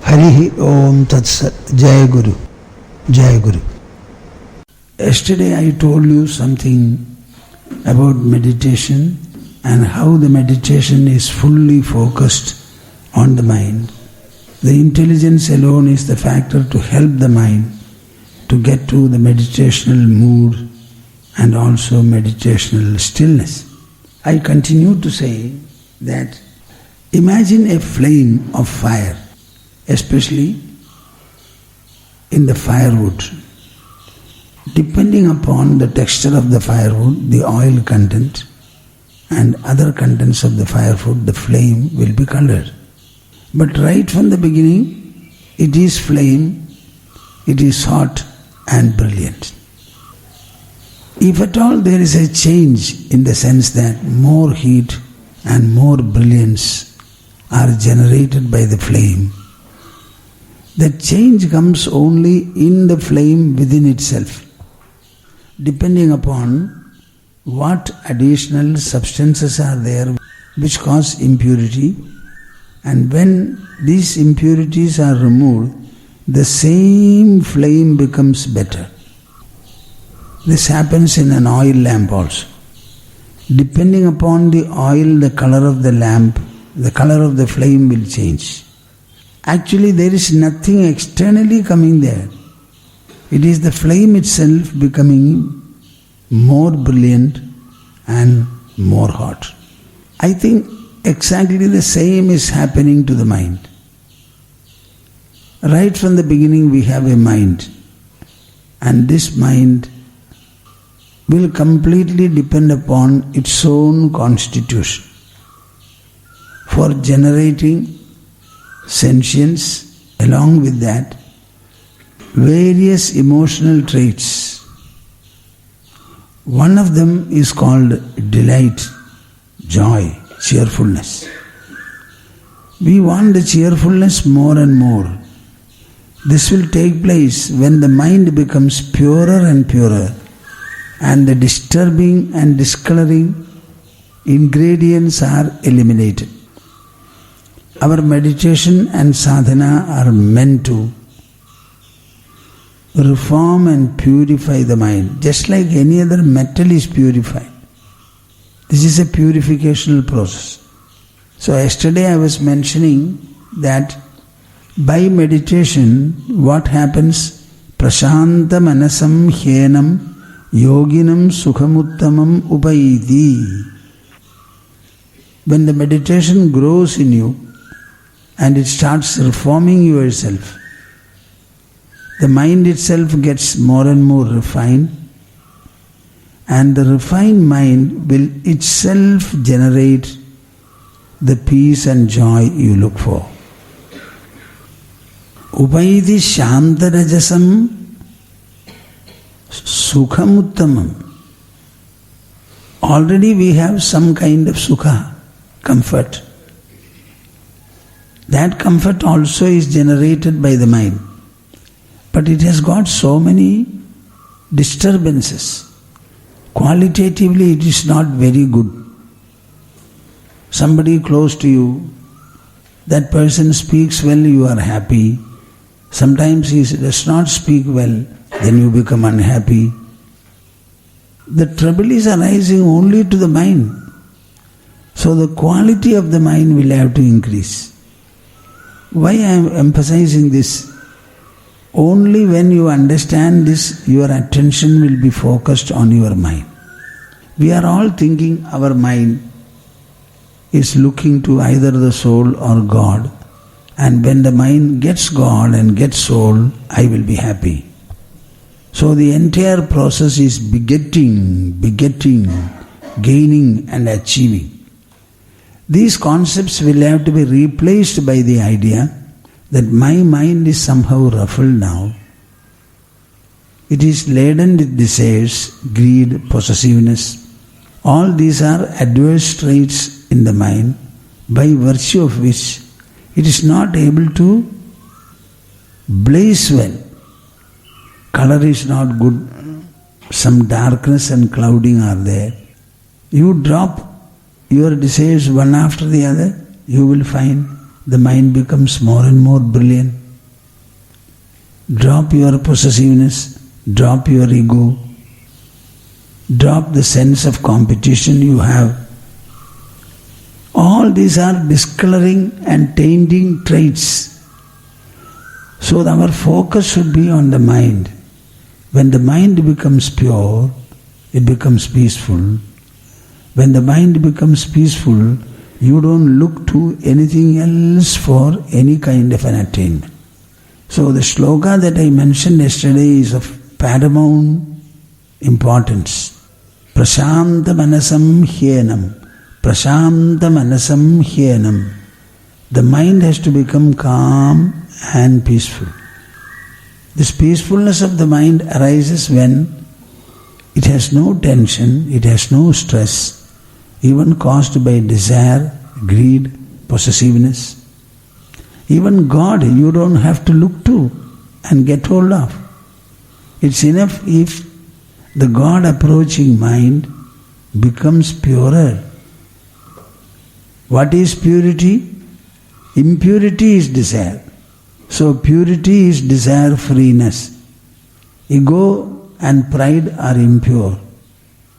Harihi Om Tatsat. Jai Guru. Jai Guru. Yesterday I told you something about meditation and how the meditation is fully focused on the mind. The intelligence alone is the factor to help the mind to get to the meditational mood and also meditational stillness. I continue to say that imagine a flame of fire, especially in the firewood. Depending upon the texture of the firewood, the oil content and other contents of the firewood, the flame will be colored. But right from the beginning, it is flame, it is hot and brilliant. If at all there is a change in the sense that more heat and more brilliance are generated by the flame, the change comes only in the flame within itself, depending upon what additional substances are there which cause impurity, and when these impurities are removed, the same flame becomes better. This happens in an oil lamp also. Depending upon the oil, the color of the lamp, the color of the flame will change. Actually, there is nothing externally coming there. It is the flame itself becoming more brilliant and more hot. I think exactly the same is happening to the mind. Right from the beginning we have a mind, and this mind will completely depend upon its own constitution for generating sentience, along with that various emotional traits. One of them is called delight, joy, cheerfulness. We want the cheerfulness more and more. This will take place when the mind becomes purer and purer, and the disturbing and discoloring ingredients are eliminated. Our meditation and sadhana are meant to reform and purify the mind, just like any other metal is purified. This is a purificational process. So yesterday I was mentioning that by meditation, what happens? Prashanta manasam hyenam yoginam sukhamuttamam upaiti. When the meditation grows in you and it starts reforming yourself, the mind itself gets more and more refined, and the refined mind will itself generate the peace and joy you look for. Upaiti shantarajasam sukhamuttamam. Already we have some kind of sukha, comfort. That comfort also is generated by the mind. But it has got so many disturbances. Qualitatively it is not very good. Somebody close to you, that person speaks well, you are happy. Sometimes he does not speak well, then you become unhappy. The trouble is arising only to the mind. So the quality of the mind will have to increase. Why I am emphasizing this? Only when you understand this, your attention will be focused on your mind. We are all thinking our mind is looking to either the soul or God, and when the mind gets God and gets soul, I will be happy. So the entire process is begetting, gaining and achieving. These concepts will have to be replaced by the idea that my mind is somehow ruffled now. It is laden with desires, greed, possessiveness. All these are adverse traits in the mind, by virtue of which it is not able to blaze well. Color is not good, some darkness and clouding are there. You drop your desires one after the other, you will find the mind becomes more and more brilliant. Drop your possessiveness, drop your ego, drop the sense of competition you have. All these are discoloring and tainting traits. So our focus should be on the mind. When the mind becomes pure, it becomes peaceful. When the mind becomes peaceful, you don't look to anything else for any kind of an attainment. So the shloka that I mentioned yesterday is of paramount importance. Prashanta manasam hyenam. Prashanta manasam hyenam. The mind has to become calm and peaceful. This peacefulness of the mind arises when it has no tension, it has no stress, even caused by desire, greed, possessiveness. Even God you don't have to look to and get hold of. It's enough if the God approaching mind becomes purer. What is purity? Impurity is desire. So purity is desire freeness. Ego and pride are impure.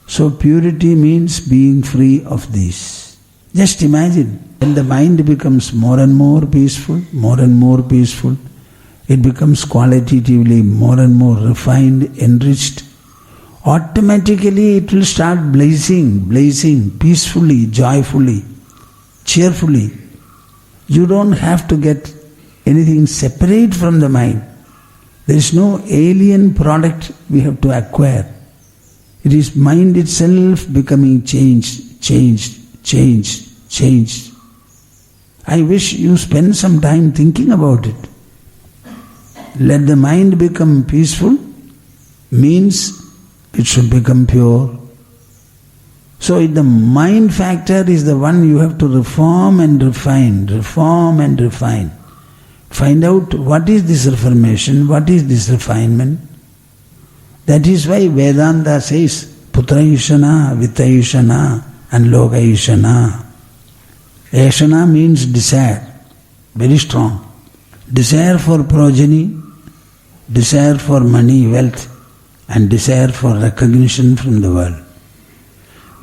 So purity means being free of these. Just imagine, when the mind becomes more and more peaceful, it becomes qualitatively more and more refined, enriched. Automatically it will start blazing, peacefully, joyfully, cheerfully. You don't have to get anything separate from the mind. There is no alien product we have to acquire. It is mind itself becoming changed. I wish you spend some time thinking about it. Let the mind become peaceful means it should become pure. So the mind factor is the one you have to reform and refine. Find out what is this reformation, what is this refinement. That is why Vedanta says Putrayushana, Vittayushana and Lokayushana. Yashana means desire, very strong. Desire for progeny, desire for money, wealth, and desire for recognition from the world.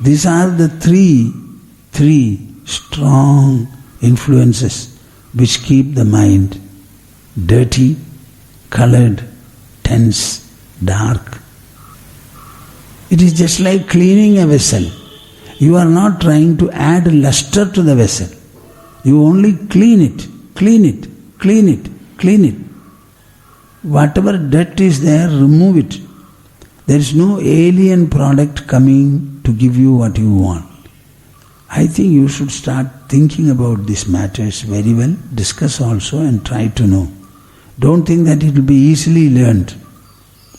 These are the three strong influences which keep the mind dirty, colored, tense, dark. It is just like cleaning a vessel. You are not trying to add luster to the vessel. You only clean it. Whatever dirt is there, remove it. There is no alien product coming to give you what you want. I think you should start thinking about these matters very well, discuss also and try to know. Don't think that it will be easily learned.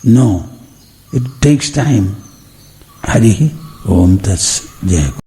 No, it takes time. Hari Om Tats Jai Guru.